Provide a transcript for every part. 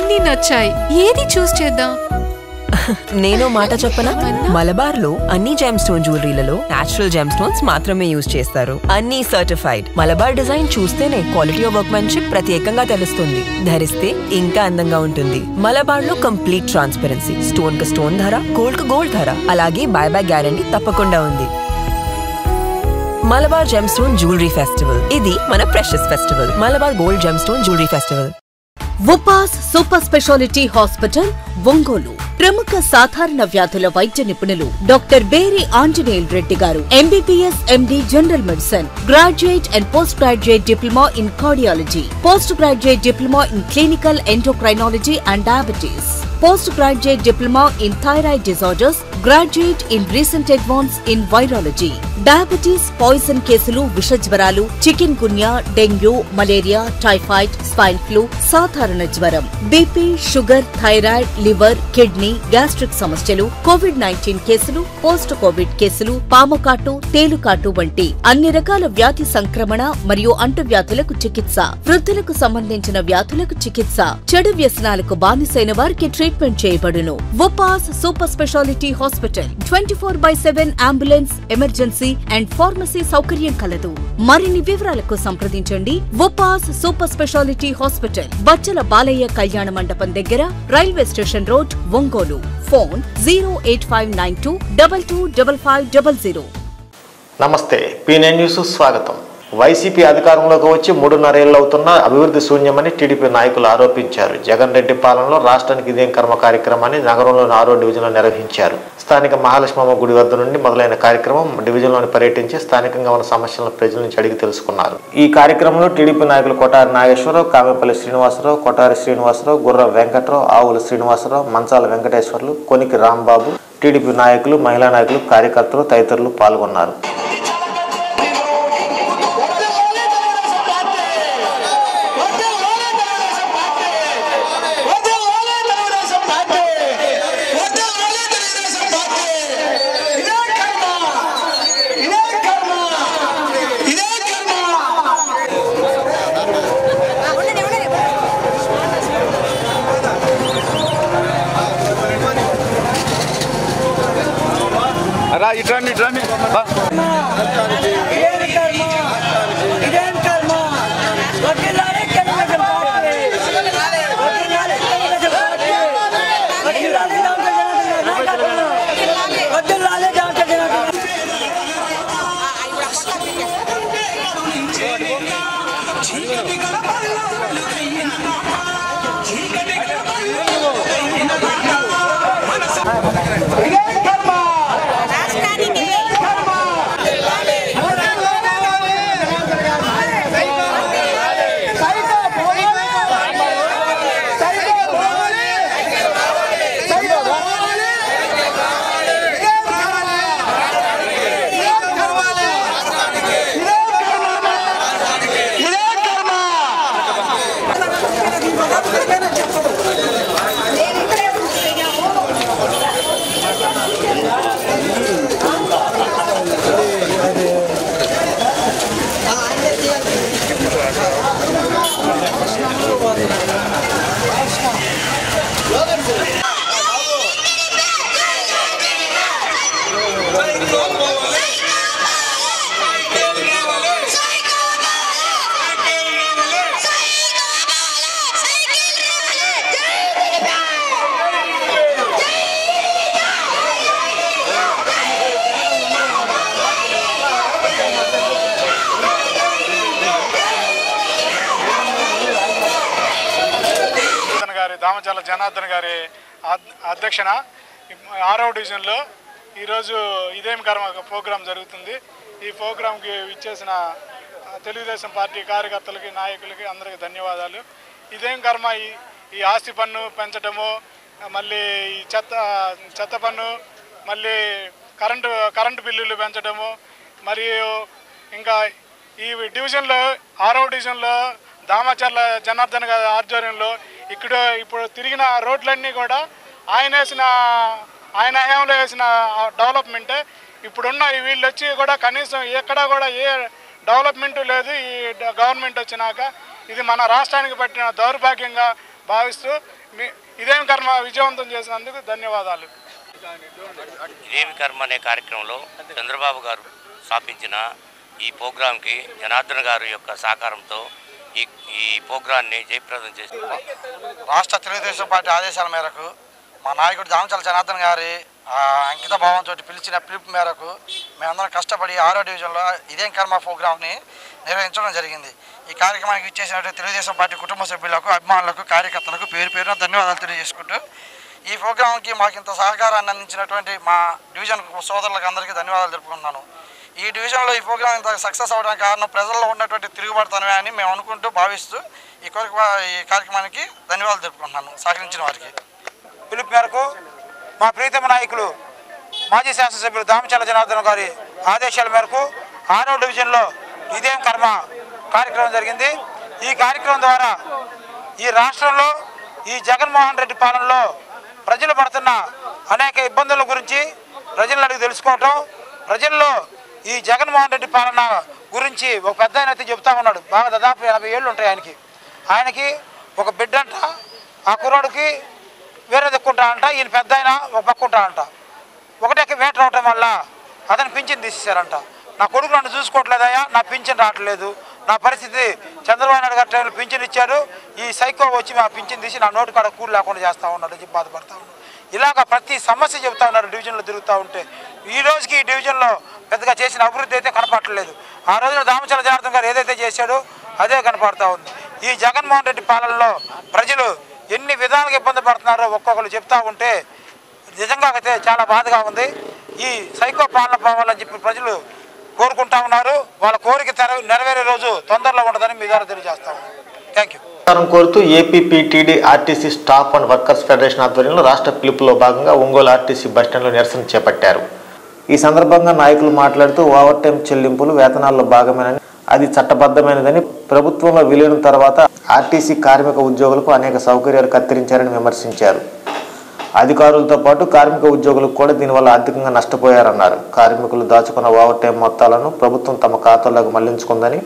అన్ని నచ్చాయి. ఏది చూస్ చేద్దాం? నేను మాట చెప్పనా, మలబార్ లో అన్ని జెమ్ స్టోన్ జ్యువెలరీలలో నేచురల్ జెమ్ స్టోన్స్ మాత్రమే యూజ్ చేస్తారు. అన్ని సర్టిఫైడ్. మలబార్ డిజైన్ చూస్తేనే క్వాలిటీ ఆఫ్ వర్క్మెన్షిప్ ప్రత్యేకంగా తెలుస్తుంది. ధరిస్తే ఇంకా అందంగా ఉంటుంది. మలబార్ లో కంప్లీట్ ట్రాన్స్పరెన్సీ. స్టోన్ కు స్టోన్ ధర, గోల్డ్ కు గోల్డ్ ధర, అలాగే బైబ్యాక్ గ్యారంటీ తప్పకుండా ఉంది. Malabar gem stone jewellery festival, ఇది మన precious festival. Malabar gold gem stone jewellery festival. Upas super speciality hospital Ongole. ప్రముఖ సాధారణ వ్యాధుల వైద్య నిపుణులు డాక్టర్ బేరి ఆంజనేయుల్ రెడ్డి గారు, MBBS MD general medicine, graduate and post graduate diploma in cardiology, post graduate diploma in clinical endocrinology and diabetes, post graduate diploma in thyroid disorders, graduate in recent advance in virology, diabetes, poison కేసులు, విషజ్వరాలు, chikungunya, dengue, malaria, typhoid, swine flu, సాధారణ జ్వరం, BP, sugar, thyroid, liver, kidney, gastric సమస్యలు, కోవిడ్-19 కేసులు, post covid కేసులు, పాముకాటు, తేలుకాటు వంటి అన్ని రకాల వ్యాధి సంక్రమణ మరియు అంటువ్యాధులకు చికిత్స, వృద్ధులకు సంబంధించిన వ్యాధులకు చికిత్స, చెడు వ్యసనాలకు బానిసైన వారికి ట్రీట్మెంట్ చేయబడును. Upas super speciality hospital 24/7 ambulance, emergency and pharmacy సౌకర్యం కలదు. మరిన్ని వివరాలకు సంప్రదించండి. ఉపాస్ సూపర్ స్పెషాలిటీ హాస్పిటల్, బచ్చల బాలయ్య కళ్యాణ మండపం దగ్గర, railway station road, Ongole. Phone 08592225500. నమస్తే, P9 న్యూస్ స్వాగతం. వైసీపీ అధికారంలోకి వచ్చి 3.5 ఏళ్లు అవుతున్నా అభివృద్ధి శూన్యమని టీడీపీ నాయకులు ఆరోపించారు. జగన్ రెడ్డి పాలనలో రాష్ట్రానికి ఇదేం కర్మ కార్యక్రమాన్ని నగరంలోని 6వ డివిజన్లో నిర్వహించారు. స్థానిక మహాలక్ష్మమ్మ గుడి వద్ద నుండి మొదలైన కార్యక్రమం డివిజన్లోని పర్యటించి స్థానికంగా ఉన్న సమస్యలను ప్రజల నుంచి అడిగి తెలుసుకున్నారు. ఈ కార్యక్రమంలో టీడీపీ నాయకులు కొటారి నాగేశ్వరరావు, కామేపల్లి శ్రీనివాసరావు, కొటారి శ్రీనివాసరావు, గుర్ర వెంకట్రావు, ఆవుల శ్రీనివాసరావు, మంచాల వెంకటేశ్వర్లు, కొనికి రాంబాబు, టీడీపీ నాయకులు, మహిళా నాయకులు, కార్యకర్తలు తదితరులు పాల్గొన్నారు. ఇట్రాని దామచర్ల జనార్దన్ గారి అధ్యక్షన 6వ డివిజన్లో ఈరోజు ఇదేం కర్మ ప్రోగ్రాం జరుగుతుంది. ఈ ప్రోగ్రాంకి ఇచ్చేసిన తెలుగుదేశం పార్టీ కార్యకర్తలకి, నాయకులకి అందరికీ ధన్యవాదాలు. ఇదేం కర్మ ఈ ఆస్తి పన్ను పెంచడము, మళ్ళీ ఈ చెత్త పన్ను, మళ్ళీ కరెంటు బిల్లులు పెంచడము, మరియు ఇంకా ఈ డివిజన్లో 6వ డివిజన్లో దామచర్ల జనార్దన్ గారి ఆధ్వర్యంలో ఇప్పుడు తిరిగిన రోడ్లన్నీ కూడా ఆయన హయాంలో వేసిన డెవలప్మెంటే. ఇప్పుడున్న వీళ్ళు వచ్చి కూడా కనీసం ఎక్కడా కూడా ఏ డెవలప్మెంట్ లేదు. ఈ గవర్నమెంట్ వచ్చినాక ఇది మన రాష్ట్రానికి పట్టిన దౌర్భాగ్యంగా భావిస్తూ ఇదేం కర్మ విజయవంతం చేసినందుకు ధన్యవాదాలు. ఇదేమి కర్మ అనే కార్యక్రమంలో చంద్రబాబు గారు స్థాపించిన ఈ ప్రోగ్రాంకి జనార్దన్ గారి యొక్క సహకారంతో ఈ ప్రోగ్రాన్ని జయప్రదం చేసి రాష్ట్ర తెలుగుదేశం పార్టీ ఆదేశాల మేరకు మా నాయకుడు దామచల జనార్దన్ గారి అంకిత భావంతో పిలిచిన పిలుపు మేరకు మేమందరం కష్టపడి 6వ డివిజన్లో ఇదేం కర్మ ప్రోగ్రాంని నిర్వహించడం జరిగింది. ఈ కార్యక్రమానికి ఇచ్చేసినటువంటి తెలుగుదేశం పార్టీ కుటుంబ సభ్యులకు, అభిమానులకు, కార్యకర్తలకు పేరు పేరున ధన్యవాదాలు తెలియజేసుకుంటూ ఈ ప్రోగ్రాంకి మాకు ఇంత సహకారాన్ని అందించినటువంటి మా డివిజన్ సోదరులకు అందరికీ ధన్యవాదాలు తెలుపుకుంటున్నాను. ఈ డివిజన్లో ఈ ప్రోగ్రాం ఇంత సక్సెస్ అవ్వడానికి కారణం ప్రజల్లో ఉన్నటువంటి తిరుగుబాటుతనమే అని మేము అనుకుంటూ భావిస్తూ ఈ కార్యక్రమానికి ధన్యవాదాలు తెలుపుకుంటున్నాను సహకరించిన వారికి. పిలుపు మేరకు మా ప్రీతమ నాయకులు మాజీ శాసనసభ్యులు దామచల జనార్దన్ గారి ఆదేశాల మేరకు 6వ డివిజన్లో ఇదేం కర్మ కార్యక్రమం జరిగింది. ఈ కార్యక్రమం ద్వారా ఈ రాష్ట్రంలో ఈ జగన్మోహన్ రెడ్డి పాలనలో ప్రజలు పడుతున్న అనేక ఇబ్బందుల గురించి ప్రజలను అడిగి తెలుసుకోవటం, ప్రజల్లో ఈ జగన్మోహన్ రెడ్డి పాలన గురించి ఒక పెద్ద ఆయన అయితే చెప్తా ఉన్నాడు. బాగా దాదాపు 80 ఏళ్ళు ఉంటాయి ఆయనకి ఒక బిడ్డ అంట, ఆ కుర్రాడికి వేరే దిక్కుంటా అంట, ఈయన పెద్ద ఆయన ఒక పక్క ఉంటా అంట. ఒకటే వేట రావటం వల్ల అతను పింఛన్ తీసేశారంట. నా కొడుకు నన్ను చూసుకోవట్లేదయ్యా, నా పింఛన్ రావట్లేదు, నా పరిస్థితి చంద్రబాబు నాయుడు గారి టైంలో పింఛన్ ఇచ్చారు, ఈ సైకో వచ్చి మా పింఛన్ తీసి నా నోటి కాడ కూలి లేకుండా చేస్తూ ఉన్నాడు అని చెప్పి బాధపడతా ఉన్నాడు. ఇలాగ ప్రతి సమస్య చెబుతా ఉన్నారు డివిజన్లో తిరుగుతూ ఉంటే. ఈ రోజుకి ఈ డివిజన్లో పెద్దగా చేసిన అభివృద్ధి అయితే కనపడలేదు. ఆ రోజున దామచల జనార్దన్ గారు ఏదైతే చేశాడో అదే కనపడతా ఉంది. ఈ జగన్మోహన్ రెడ్డి పాలనలో ప్రజలు ఎన్ని విధాలుగా ఇబ్బంది పడుతున్నారో ఒక్కొక్కరు చెప్తా ఉంటే నిజంగా అయితే చాలా బాధగా ఉంది. ఈ సైకో పాలన పోవాలని చెప్పి ప్రజలు కోరుకుంటా ఉన్నారు. వాళ్ళ కోరిక నెరవేరే రోజు తొందరలో ఉండదని మీ ద్వారా తెలియజేస్తా ఉన్నాం. Thank you. కోరుతూ APPTD RTC staff and workers federation ఆధ్వర్యంలో రాష్ట్ర పిలుపులో భాగంగా ఒంగోలు ఆర్టీసీ బస్టాండ్లో నిరసన చేపట్టారు. ఈ సందర్భంగా నాయకులు మాట్లాడుతూ ఓవర్ టైం చెల్లింపులు వేతనాల్లో భాగమేనని, అది చట్టబద్ధమైనదని, ప్రభుత్వంలో విలీనం తర్వాత ఆర్టీసీ కార్మిక ఉద్యోగులకు అనేక సౌకర్యాలు కత్తిరించారని విమర్శించారు. అధికారులతో పాటు కార్మిక ఉద్యోగులకు కూడా దీనివల్ల ఆర్థికంగా నష్టపోయారన్నారు. కార్మికులు దాచుకున్న ఓవర్ టైం మొత్తాలను ప్రభుత్వం తమ ఖాతాల్లోకి మళ్లించుకుందని,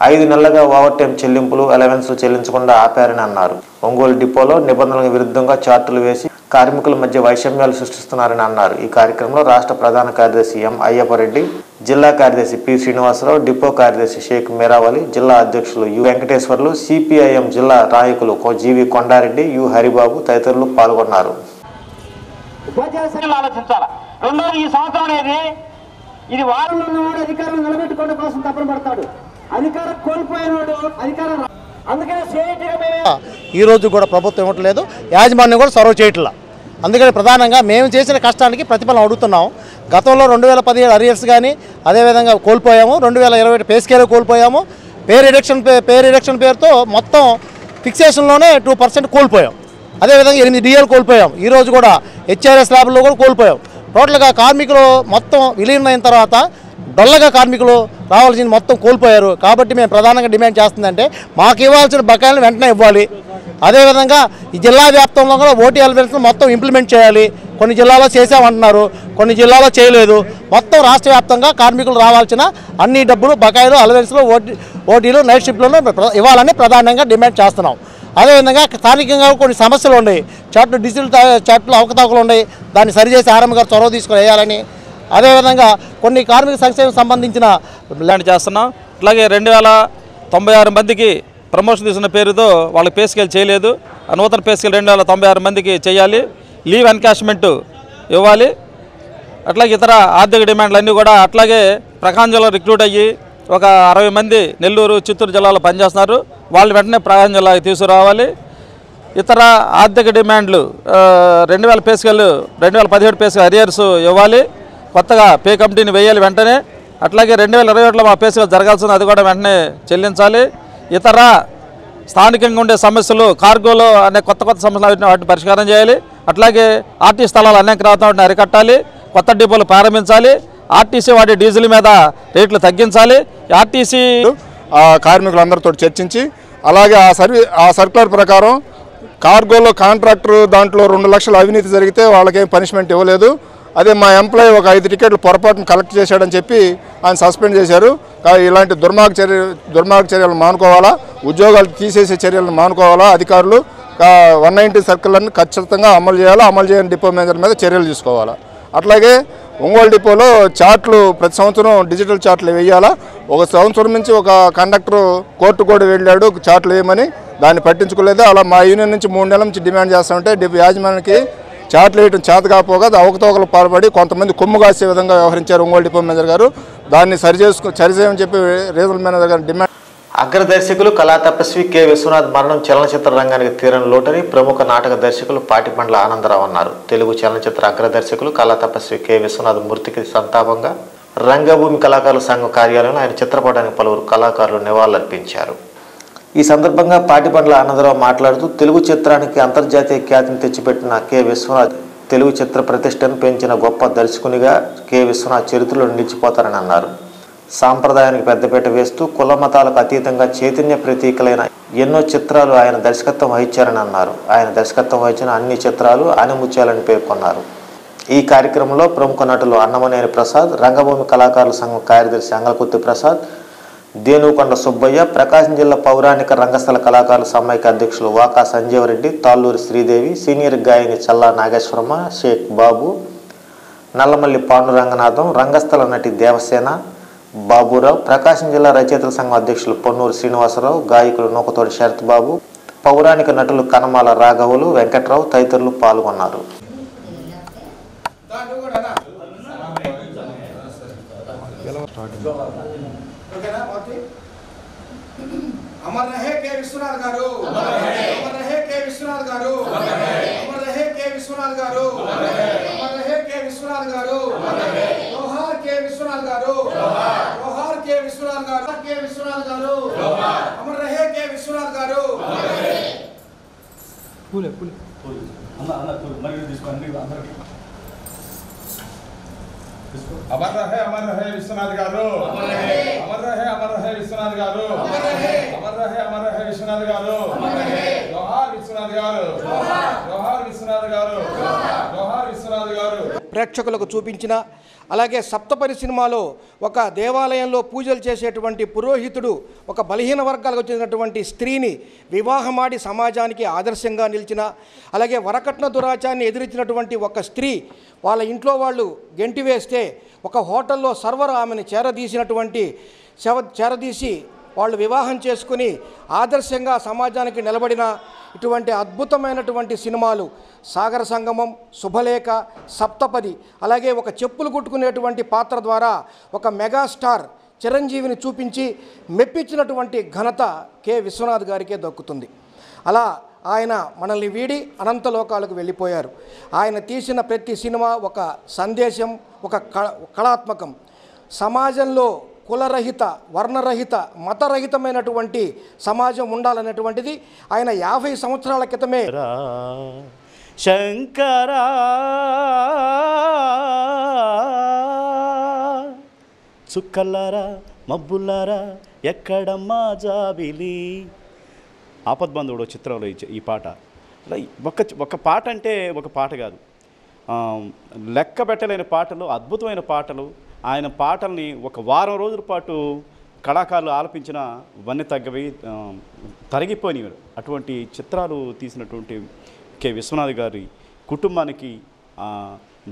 5 నెలలుగా ఓవర్ టైం చెల్లింపులు, అలవెన్స్లు చెల్లించకుండా ఆపారని అన్నారు. ఒంగోలు డిపోలో నిబంధనలకు విరుద్ధంగా చార్టులు వేసి కార్మికుల మధ్య వైషమ్యాలు సృష్టిస్తున్నారని అన్నారు. ఈ కార్యక్రమంలో రాష్ట్ర ప్రధాన కార్యదర్శి ఎం అయ్యప్పరెడ్డి, జిల్లా కార్యదర్శి పి శ్రీనివాసరావు, డిపో కార్యదర్శి షేక్ మీరావలి, జిల్లా అధ్యక్షులు యు వెంకటేశ్వర్లు, సిపిఐఎం జిల్లా నాయకులు జీవి కొండారెడ్డి, యు హరిబాబు తదితరులు పాల్గొన్నారు. ఆలోచించాలి. రెండోది, ఈ సంవత్సరం అనేది ఇది వారంలో ఉన్నవాడు అధికారం నిలబెట్టుకోవడం కోసం తపన పడతాడు. అధికారం కోల్పోయినవాడు అధికారం అందుకనే ఈ రోజు కూడా ప్రభుత్వం ఇవ్వట్లేదు, యాజమాన్యం కూడా సర్వ్ చేయట్లా. అందుకని ప్రధానంగా మేము చేసిన కష్టానికి ప్రతిఫలం అడుగుతున్నాం. గతంలో 2017 అరియర్స్ కానీ అదేవిధంగా కోల్పోయాము, 2020 పే స్కేల్ కోల్పోయాము, పే రిడక్షన్ పేరుతో మొత్తం ఫిక్సేషన్లోనే 2% కోల్పోయాం. అదేవిధంగా 8 DL కోల్పోయాం. ఈరోజు కూడా HRS ల్యాబ్లో కూడా కోల్పోయాం. టోటల్గా కార్మికులు మొత్తం విలీనం అయిన తర్వాత డొల్లగా కార్మికులు రావాల్సింది మొత్తం కోల్పోయారు. కాబట్టి మేము ప్రధానంగా డిమాండ్ చేస్తుందంటే మాకు ఇవ్వాల్సిన బకాయిలను వెంటనే ఇవ్వాలి. అదేవిధంగా ఈ జిల్లా వ్యాప్తంలో కూడా ఓటీ అలవెన్స్ను మొత్తం ఇంప్లిమెంట్ చేయాలి. కొన్ని జిల్లాలో చేసామంటున్నారు, కొన్ని జిల్లాలో చేయలేదు. మొత్తం రాష్ట్ర వ్యాప్తంగా కార్మికులు రావాల్సిన అన్ని డబ్బులు, బకాయిలు, అలవెన్స్లు, ఓటీలు, నైట్ షిఫ్ట్లను ఇవ్వాలని ప్రధానంగా డిమాండ్ చేస్తున్నాం. అదేవిధంగా స్థానికంగా కొన్ని సమస్యలు ఉన్నాయి. డిజిటల్ చార్ట్లు అవకతవకలు ఉన్నాయి, దాన్ని సరిచేసి ఆర్ఎం గారు చొరవ తీసుకుని వేయాలని. అదేవిధంగా కొన్ని కార్మిక సంక్షేమం సంబంధించిన ప్లాన్ చేస్తున్నాం. అట్లాగే 2096 మందికి ప్రమోషన్ తీసుకున్న పేరుతో వాళ్ళకి పే స్కేల్ చేయలేదు. నూతన పే స్కేల్ 2096 మందికి చేయాలి. లీవ్ ఎన్కాష్మెంట్ ఇవ్వాలి. అట్లాగే ఇతర ఆర్థిక డిమాండ్లు అన్నీ కూడా. అట్లాగే ప్రకాశం జిల్లా రిక్రూట్ అయ్యి ఒక 60 మంది నెల్లూరు, చిత్తూరు జిల్లాలో పనిచేస్తున్నారు. వాళ్ళు వెంటనే ప్రకాశం జిల్లాకి తీసుకురావాలి. ఇతర ఆర్థిక డిమాండ్లు 2000 pay scale, 2017 pay scale arrears ఇవ్వాలి. కొత్తగా పే కమిటీని వేయాలి వెంటనే. అట్లాగే 2021లో మా పే స్కేల్ జరగాల్సింది, అది కూడా వెంటనే చెల్లించాలి. ఇతర స్థానికంగా ఉండే సమస్యలు, కార్గోలో అనే కొత్త సమస్యలు వాటిని పరిష్కారం చేయాలి. అట్లాగే ఆర్టీసీ స్థలాలు అనేక రావడం అరికట్టాలి. కొత్త డిపోలు ప్రారంభించాలి. ఆర్టీసీ వాటి డీజిల్ మీద రేట్లు తగ్గించాలి. ఆర్టీసీ కార్మికులందరితో చర్చించి, అలాగే ఆ సర్క్యులర్ ప్రకారం కార్గోలో కాంట్రాక్టర్ దాంట్లో 2 లక్షల అవినీతి జరిగితే వాళ్ళకేం పనిష్మెంట్ ఇవ్వలేదు. అదే మా ఎంప్లాయీ ఒక 5 టికెట్లు పొరపాటును కలెక్ట్ చేశాడని చెప్పి ఆయన సస్పెండ్ చేశారు. ఇలాంటి దుర్మార్గ చర్యలు మానుకోవాలా, ఉద్యోగాలు తీసేసే చర్యలను మానుకోవాలా అధికారులు. 190 సర్కిళ్ళని ఖచ్చితంగా అమలు చేయాలి. అమలు చేయని డిపో మేనేజర్ మీద చర్యలు తీసుకోవాలి. అట్లాగే ఒంగోలు డిపోలో చార్ట్లు ప్రతి సంవత్సరం డిజిటల్ చార్ట్లు వేయాలా. ఒక సంవత్సరం నుంచి ఒక కండక్టర్ కోర్టు కూడా వెళ్ళాడు చార్ట్లు వేయమని, దాన్ని పట్టించుకోలేదు. అలా మా యూనియన్ నుంచి 3 నెలల నుంచి డిమాండ్ చేస్తామంటే యాజమాన్యానికి చార్ట్లు వేయడం చేత కాకపోగా అవకతవకలు పాల్పడి కొంతమంది కొమ్ము కాసే విధంగా వ్యవహరించారు ఒంగోలు డిపో మేనేజర్ గారు. దాన్ని సరిచేయమని చెప్పి రీజనల్ మేనేజర్ గారు డిమాండ్. అగ్రదర్శకులు కళా తపస్వి కె విశ్వనాథ్ మరణం చలనచిత్ర రంగానికి తీరని లోటని ప్రముఖ నాటక దర్శకులు పాటిబండ్ల ఆనందరావు అన్నారు. తెలుగు చలనచిత్ర అగ్రదర్శకులు కళా తపస్వి కె విశ్వనాథ్ మృతికి సంతాపంగా రంగభూమి కళాకారుల సంఘం కార్యాలయంలో ఆయన చిత్రపటానికి పలువురు కళాకారులు నివాళులర్పించారు. ఈ సందర్భంగా పాటిబండ్ల ఆనందరావు మాట్లాడుతూ తెలుగు చిత్రానికి అంతర్జాతీయ ఖ్యాతిని తెచ్చిపెట్టిన కె విశ్వనాథ్ తెలుగు చిత్ర ప్రతిష్టను పెంచిన గొప్ప దర్శకునిగా కె విశ్వనాథ్ చరిత్రలో నిలిచిపోతారని అన్నారు. సాంప్రదాయానికి పెద్దపీట వేస్తూ కుల మతాలకు అతీతంగా చైతన్య ప్రతీకలైన ఎన్నో చిత్రాలు ఆయన దర్శకత్వం వహించారని అన్నారు. ఆయన దర్శకత్వం వహించిన అన్ని చిత్రాలు ఆనిముత్యాలని పేర్కొన్నారు. ఈ కార్యక్రమంలో ప్రముఖ నటులు అన్నమనేని ప్రసాద్, రంగభూమి కళాకారుల సంఘం కార్యదర్శి అంగలకుర్తి ప్రసాద్, దేనుకొండ సుబ్బయ్య, ప్రకాశం జిల్లా పౌరాణిక రంగస్థల కళాకారుల సమైక్య అధ్యక్షులు వాకా సంజీవరెడ్డి, తాళ్ళూరి శ్రీదేవి, సీనియర్ గాయని చల్లా నాగేశ్వరమ్మ, షేక్ బాబు, నల్లమల్లి పాండురంగనాథం, రంగస్థల నటి దేవసేన, బాబురావు, ప్రకాశం జిల్లా రచయితల సంఘం అధ్యక్షులు పొన్నూరు శ్రీనివాసరావు, గాయకులు నూకతోటి శరత్ బాబు, పౌరాణిక నటులు కనమాల రాఘవులు, వెంకట్రావు తదితరులు పాల్గొన్నారు. अमर रहे के विश्वनाथ गारू, अमर रहे के विश्वनाथ गारू, अमर रहे के विश्वनाथ गारू, अमर रहे के विश्वनाथ गारू, जोहार के विश्वनाथ गारू, जोहार के विश्वनाथ गारू, के विश्वनाथ गारू, अमर रहे के विश्वनाथ गारू. पूले पूले अन्ना अन्ना तू मरी दिसकोंడి అందరికి. अमर रहे विश्वनाथ गारू, अमर रहे विश्वनाथ गारू, अमर रहे विश्वनाथ गारू, जोहार विश्वनाथ गारू, जोहार विश्वनाथ गारू, जोहार विश्वनाथ गारू. ప్రేక్షకులకు చూపించిన అలాగే సప్తపరి సినిమాలో ఒక దేవాలయంలో పూజలు చేసేటువంటి పురోహితుడు ఒక బలహీన వర్గాలకు చెందినటువంటి స్త్రీని వివాహమాడి సమాజానికి ఆదర్శంగా నిలిచిన, అలాగే వరకట్న దురాచారాన్ని ఎదిరించినటువంటి ఒక స్త్రీ వాళ్ళ ఇంట్లో వాళ్ళు గెంటివేస్తే ఒక హోటల్లో సర్వర్ ఆమెను చేరదీసి వాళ్ళు వివాహం చేసుకుని ఆదర్శంగా సమాజానికి నిలబడిన ఇటువంటి అద్భుతమైనటువంటి సినిమాలు సాగర సంగమం, శుభలేఖ, సప్తపది, అలాగే ఒక చెప్పులు కుట్టుకునేటువంటి పాత్ర ద్వారా ఒక మెగాస్టార్ చిరంజీవిని చూపించి మెప్పించినటువంటి ఘనత కె విశ్వనాథ్ గారికే దక్కుతుంది. అలా ఆయన మనల్ని వీడి అనంతలోకాలకు వెళ్ళిపోయారు. ఆయన తీసిన ప్రతి సినిమా ఒక సందేశం, ఒక కళాత్మకం. సమాజంలో కులరహిత, వర్ణరహిత, మతరహితమైనటువంటి సమాజం ఉండాలనేటువంటిది ఆయన 50 సంవత్సరాల క్రితమే శంకరా చుక్కలారా మబ్బులారా ఎక్కడమ్మా జాబిలి ఆపద్బంధువుడు చిత్రంలో ఈ పాట. ఒక పాట అంటే ఒక పాట కాదు, లెక్క పెట్టలేని పాటలు, అద్భుతమైన పాటలు. ఆయన పాటల్ని ఒక వారం రోజుల పాటు కళాకారులు ఆలపించిన వన్నె తగ్గవి, తరిగిపోయినవి. అటువంటి చిత్రాలు తీసినటువంటి కె విశ్వనాథ్ గారి కుటుంబానికి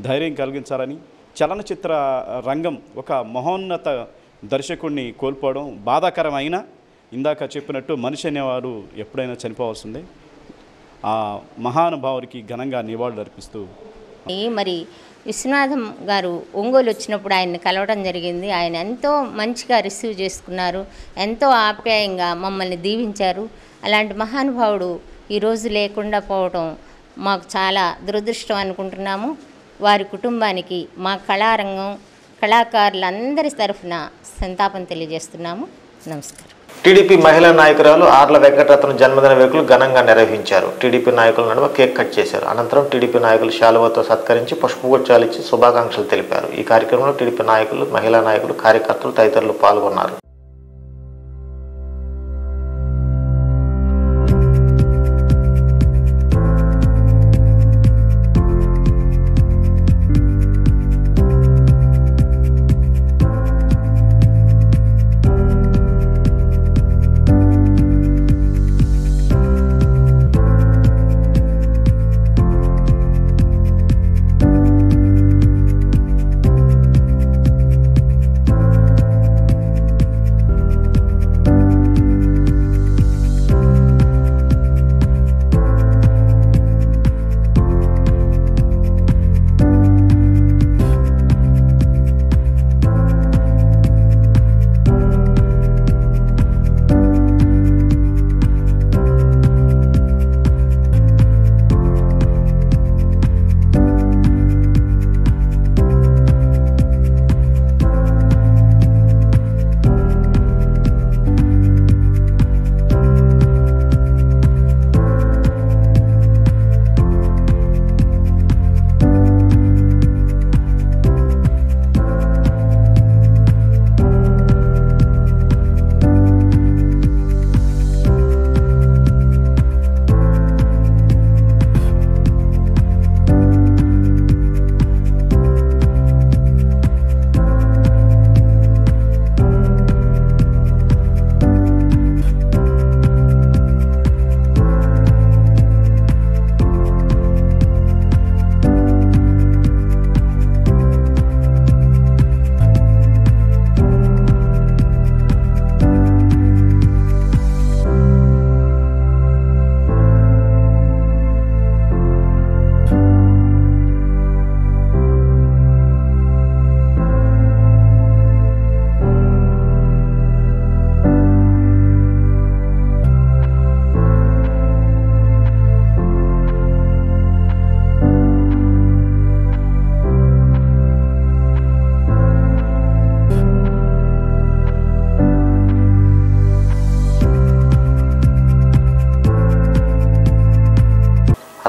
ధైర్యం కలిగించాలని, చలనచిత్ర రంగం ఒక మహోన్నత దర్శకుడిని కోల్పోవడం బాధాకరమైన, ఇందాక చెప్పినట్టు మనిషి అనేవారు ఎప్పుడైనా చనిపోవాల్సిందే. ఆ మహానుభావుడికి ఘనంగా నివాళులు అర్పిస్తూ మరి విశ్వనాథం గారు ఒంగోలు వచ్చినప్పుడు ఆయన్ని కలవడం జరిగింది. ఆయన ఎంతో మంచిగా రిసీవ్ చేసుకున్నారు, ఎంతో ఆప్యాయంగా మమ్మల్ని దీవించారు. అలాంటి మహానుభావుడు ఈరోజు లేకుండా పోవడం మాకు చాలా దురదృష్టం అనుకుంటున్నాము. వారి కుటుంబానికి మా కళారంగం కళాకారులందరి తరఫున సంతాపం తెలియజేస్తున్నాము. నమస్కారం. టీడీపీ మహిళా నాయకురాలు ఆర్ల వెంకటరత్నం జన్మదిన వేడుకలు ఘనంగా నిర్వహించారు. టీడీపీ నాయకుల నడుమ కేక్ కట్ చేశారు. అనంతరం టీడీపీ నాయకులు శాలువతో సత్కరించి పుష్పగుచ్చాలు ఇచ్చి శుభాకాంక్షలు తెలిపారు. ఈ కార్యక్రమంలో టీడీపీ నాయకులు, మహిళా నాయకులు, కార్యకర్తలు తదితరులు పాల్గొన్నారు.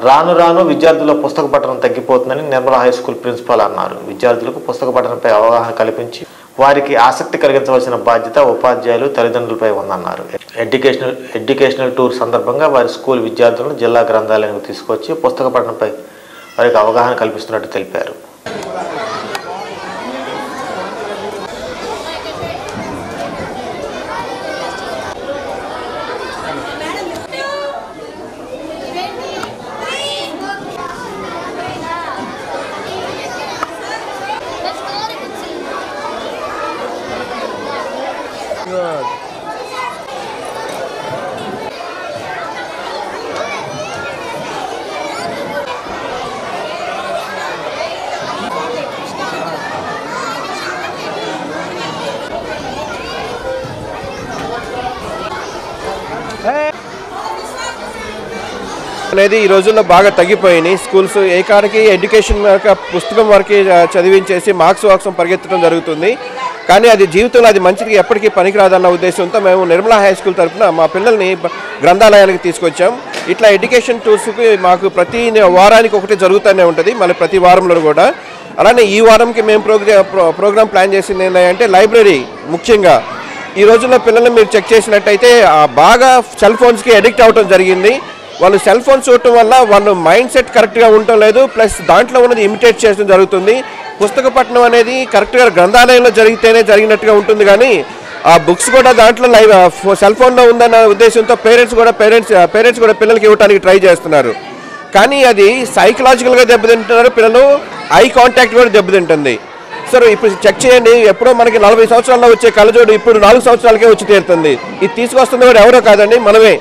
రాను రాను విద్యార్థుల పుస్తక పఠనం తగ్గిపోతుందని నిర్మల హై స్కూల్ ప్రిన్సిపాల్ అన్నారు. విద్యార్థులకు పుస్తక పఠనంపై అవగాహన కల్పించి వారికి ఆసక్తి కలిగించవలసిన బాధ్యత ఉపాధ్యాయులు, తల్లిదండ్రులపై ఉందన్నారు. ఎడ్యుకేషనల్ టూర్ సందర్భంగా వారి స్కూల్ విద్యార్థులను జిల్లా గ్రంథాలయానికి తీసుకొచ్చి పుస్తక పఠనంపై వారికి అవగాహన కల్పిస్తున్నట్టు తెలిపారు. అనేది ఈ రోజుల్లో బాగా తగ్గిపోయినాయి. స్కూల్స్ ఏ కాడికి ఎడ్యుకేషన్ పుస్తకం వరకు చదివించేసి మార్క్స్ వాక్సం పరిగెత్తడం జరుగుతుంది. కానీ అది జీవితంలో అది మంచిది ఎప్పటికీ పనికిరాదన్న ఉద్దేశంతో మేము నిర్మలా హై స్కూల్ తరఫున మా పిల్లల్ని గ్రంథాలయానికి తీసుకొచ్చాం. ఇట్లా ఎడ్యుకేషన్ టూర్స్కి మాకు ప్రతి వారానికి ఒకటి జరుగుతూనే ఉంటుంది, మళ్ళీ ప్రతి వారంలో కూడా. అలానే ఈ వారంకి మేము ప్రోగ్రామ్ ప్లాన్ చేసింది ఏంటంటే లైబ్రరీ. ముఖ్యంగా ఈ రోజుల్లో పిల్లల్ని మీరు చెక్ చేసినట్టయితే బాగా సెల్ ఫోన్స్కి అడిక్ట్ అవ్వడం జరిగింది. వాళ్ళు సెల్ ఫోన్ చూడటం వల్ల వాళ్ళు మైండ్ సెట్ కరెక్ట్గా ఉండటం లేదు, ప్లస్ దాంట్లో ఉన్నది ఇమిటేట్ చేయడం జరుగుతుంది. పుస్తక పఠనం అనేది కరెక్ట్గా గ్రంథాలయంలో జరిగితేనే జరిగినట్టుగా ఉంటుంది, కానీ ఆ బుక్స్ కూడా దాంట్లో సెల్ ఫోన్లో ఉందన్న ఉద్దేశంతో పేరెంట్స్ కూడా పిల్లలకి ఇవ్వడానికి ట్రై చేస్తున్నారు. కానీ అది సైకలాజికల్గా దెబ్బతింటున్నారు పిల్లలు, ఐ కాంటాక్ట్ కూడా దెబ్బతింటుంది. సరే ఇప్పుడు చెక్ చేయండి, ఎప్పుడో మనకి 40 సంవత్సరాల్లో వచ్చే కళ్ళజోడు ఇప్పుడు 4 సంవత్సరాలకే వచ్చి తీరుతుంది. ఇది తీసుకొస్తుంది కూడా ఎవరో కాదండి, మనమే.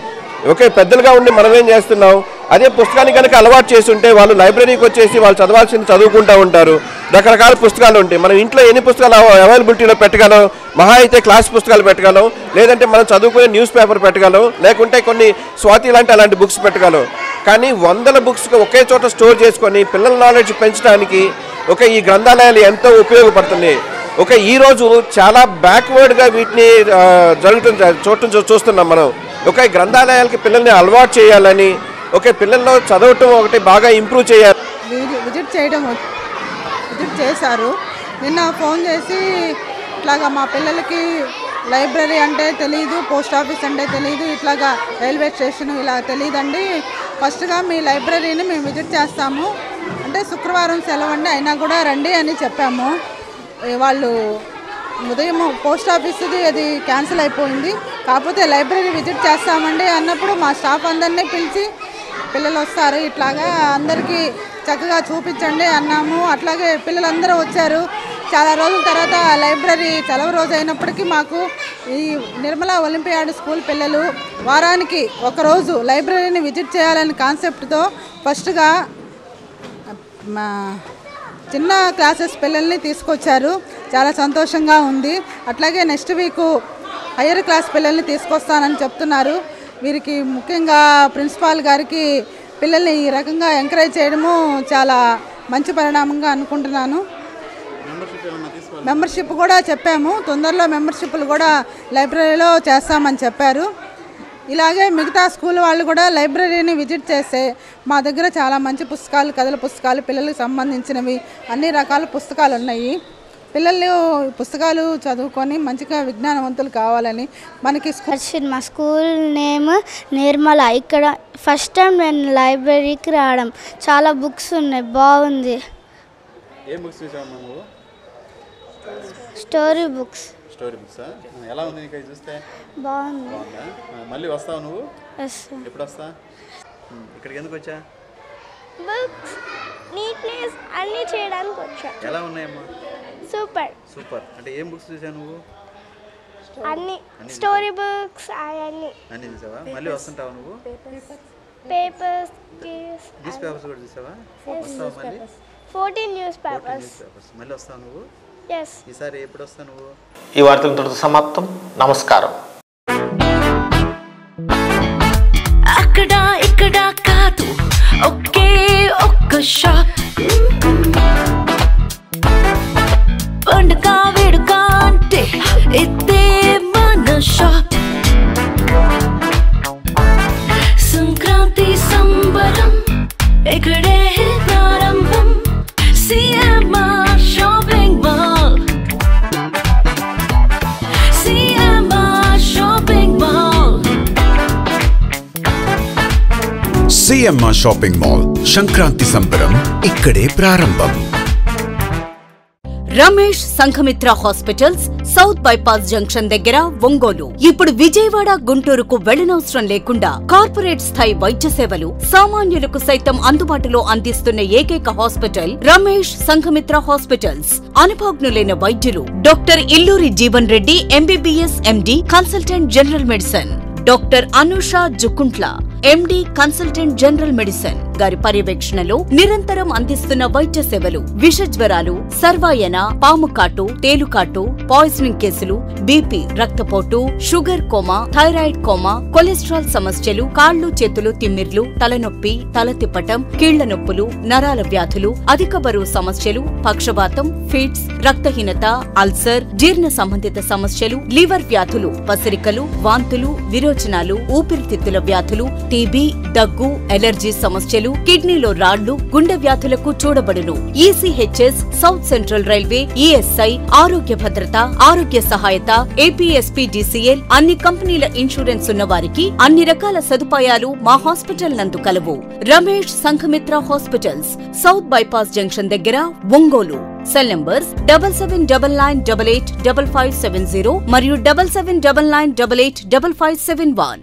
ఓకే, పెద్దలుగా ఉండి మనమేం చేస్తున్నాం, అదే పుస్తకాన్ని కనుక అలవాటు చేస్తుంటే వాళ్ళు లైబ్రరీకి వచ్చేసి వాళ్ళు చదవాల్సింది చదువుకుంటూ ఉంటారు. రకరకాల పుస్తకాలు ఉంటాయి. మనం ఇంట్లో ఎన్ని పుస్తకాలు అవైలబిలిటీలో పెట్టగలం, మహా అయితే క్లాస్ పుస్తకాలు పెట్టగలం, లేదంటే మనం చదువుకునే న్యూస్ పేపర్ పెట్టగలం, లేకుంటే కొన్ని స్వాతి లాంటి అలాంటి బుక్స్ పెట్టగలం. కానీ 100 బుక్స్ ఒకే చోట స్టోర్ చేసుకొని పిల్లల నాలెడ్జ్ పెంచడానికి ఈ గ్రంథాలయాలు ఎంతో ఉపయోగపడుతుంది. ఈ రోజు చాలా బ్యాక్వర్డ్గా వీటిని చూస్తున్నాం మనం. గ్రంథాలయాలకి పిల్లల్ని అలవాటు చేయాలని, పిల్లల్లో చదవటం ఒకటి బాగా ఇంప్రూవ్ చేయాలి. విజిట్ చేశారు. నిన్న ఫోన్ చేసి ఇట్లాగా మా పిల్లలకి లైబ్రరీ అంటే తెలియదు, పోస్ట్ ఆఫీస్ అంటే తెలియదు, ఇట్లాగా రైల్వే స్టేషన్ ఇలా తెలియదండి, ఫస్ట్గా మీ లైబ్రరీని మేము విజిట్ చేస్తాము అంటే శుక్రవారం సెలవండి అయినా కూడా రండి అని చెప్పాము. వాళ్ళు ఉదయం పోస్ట్ ఆఫీస్ది అది క్యాన్సిల్ అయిపోయింది, కాకపోతే లైబ్రరీ విజిట్ చేస్తామండి అన్నప్పుడు మా స్టాఫ్ అందరినీ పిలిచి పిల్లలు వస్తారు, ఇట్లాగా అందరికీ చక్కగా చూపించండి అన్నాము. అట్లాగే పిల్లలందరూ వచ్చారు. చాలా రోజుల తర్వాత లైబ్రరీ సెలవు రోజు అయినప్పటికీ మాకు ఈ నిర్మలా ఒలింపియాడ్ స్కూల్ పిల్లలు వారానికి ఒకరోజు లైబ్రరీని విజిట్ చేయాలనే కాన్సెప్ట్తో ఫస్ట్గా చిన్న క్లాసెస్ పిల్లల్ని తీసుకొచ్చారు. చాలా సంతోషంగా ఉంది. అట్లాగే నెక్స్ట్ వీక్ హయ్యర్ క్లాస్ పిల్లల్ని తీసుకొస్తానని చెప్తున్నారు. వీరికి ముఖ్యంగా ప్రిన్సిపాల్ గారికి పిల్లల్ని ఈ రకంగా ఎంకరేజ్ చేయడము చాలా మంచి పరిణామంగా అనుకుంటున్నాను. మెంబర్షిప్ కూడా చెప్పాము, తొందరలో మెంబర్షిప్లు కూడా లైబ్రరీలో చేస్తామని చెప్పారు. ఇలాగే మిగతా స్కూల్ వాళ్ళు కూడా లైబ్రరీని విజిట్ చేస్తే మా దగ్గర చాలా మంచి పుస్తకాలు, కథల పుస్తకాలు, పిల్లలకు సంబంధించినవి అన్ని రకాల పుస్తకాలు ఉన్నాయి. పిల్లలు పుస్తకాలు చదువుకొని మంచిగా విజ్ఞానవంతులు కావాలని మనకి మా స్కూల్ నేమ్ నిర్మల. ఇక్కడ ఫస్ట్ టైం నేను లైబ్రరీకి రావడం, చాలా బుక్స్ ఉన్నాయి, బాగుంది. Story books. ఎలా ఉంది నీకు చూస్తే? బాగుంది. మళ్ళీ వస్తావు నువ్వు? ఎప్పుడు వస్తా? ఇక్కడికి ఎందుకు వచ్చా? బుక్స్ నీట్నెస్ అన్నీ చేయడానికి వచ్చా. ఎలా ఉన్నాయమ్మా? సూపర్. సూపర్ అంటే ఏం బుక్స్ చూసావు నువ్వు? అన్ని స్టోరీ బుక్స్ అన్ని చూసావా? మళ్ళీ వస్తుంటావా నువ్వు? పేపర్స్, న్యూస్ పేపర్స్ కూడా చూసావా? వస్తావా మళ్ళీ? 14 న్యూస్ పేపర్స్. మళ్ళీ వస్తావు నువ్వు? yes. ఈసారి ఎప్పుడు వస్తావు నువ్వు? ఈ వార్తలతో సమాప్తం. నమస్కారం. అక్కడ ఇక్కడ కాదు, ఒకే ఒక్క షాప్. పండుగ వేడుక అంటే ఇదే మన షాప్. సంక్రాంతి సంబరం సిఎంఆర్ షాపింగ్ మాల్ సంక్రాంతి సంబరం ఇక్కడే ప్రారంభం. Ramesh Sanghamitra hospitals south bypass junction దగ్గర ఒంగోలు. ఇప్పుడు విజయవాడ గుంటూరుకు వెళ్లనవసరం లేకుండా కార్పొరేట్ స్థాయి వైద్య సేవలు సామాన్యులకు సైతం అందుబాటులో అందిస్తున్న ఏకైక హాస్పిటల్ రమేష్ సంఘమిత్ర హాస్పిటల్స్. అనుభవజ్ఞులైన వైద్యులు doctor Illuri Jeevan Reddy MBBS MD consultant general medicine, doctor Anusha Jukuntla ఎండి కన్సల్టెంట్ జనరల్ మెడిసిన్ గారి పర్యవేక్షణలో నిరంతరం అందిస్తున్న వైద్య సేవలు విష జ్వరాలు, సర్వాయన, పాము కాటు, తేలుకాటు, పాయిజనింగ్ కేసులు, బీపీ, రక్తపోటు, sugar coma, thyroid coma, cholesterol సమస్యలు, కాళ్లు చేతులు తిమ్మిర్లు, తలనొప్పి, తల తిప్పటం, కీళ్ల నొప్పులు, నరాల వ్యాధులు, అధిక బరువు సమస్యలు, పక్షవాతం, ఫిట్స్, రక్తహీనత, అల్సర్, జీర్ణ సంబంధిత సమస్యలు, లివర్ వ్యాధులు, పసిరికలు, వాంతులు, విరోచనాలు, ఊపిరితిత్తుల వ్యాధులు, టీబీ, దగ్గు, ఎలర్జీ సమస్యలు, కిడ్నీలో రాళ్లు, గుండె వ్యాధులకు చూడబడును. ECHS, south central railway, ESI, ఆరోగ్య భద్రత, ఆరోగ్య సహాయత, ఏపీఎస్పీడీసీఎల్, అన్ని కంపెనీల ఇన్సూరెన్స్ ఉన్న వారికి అన్ని రకాల సదుపాయాలు మా హాస్పిటల్ నందు కలవు. Ramesh Sanghamitra hospitals, south bypass junction దగ్గర, ఒంగోలు. సెల్ నంబర్స్ 7799885570 మరియు 7799885571.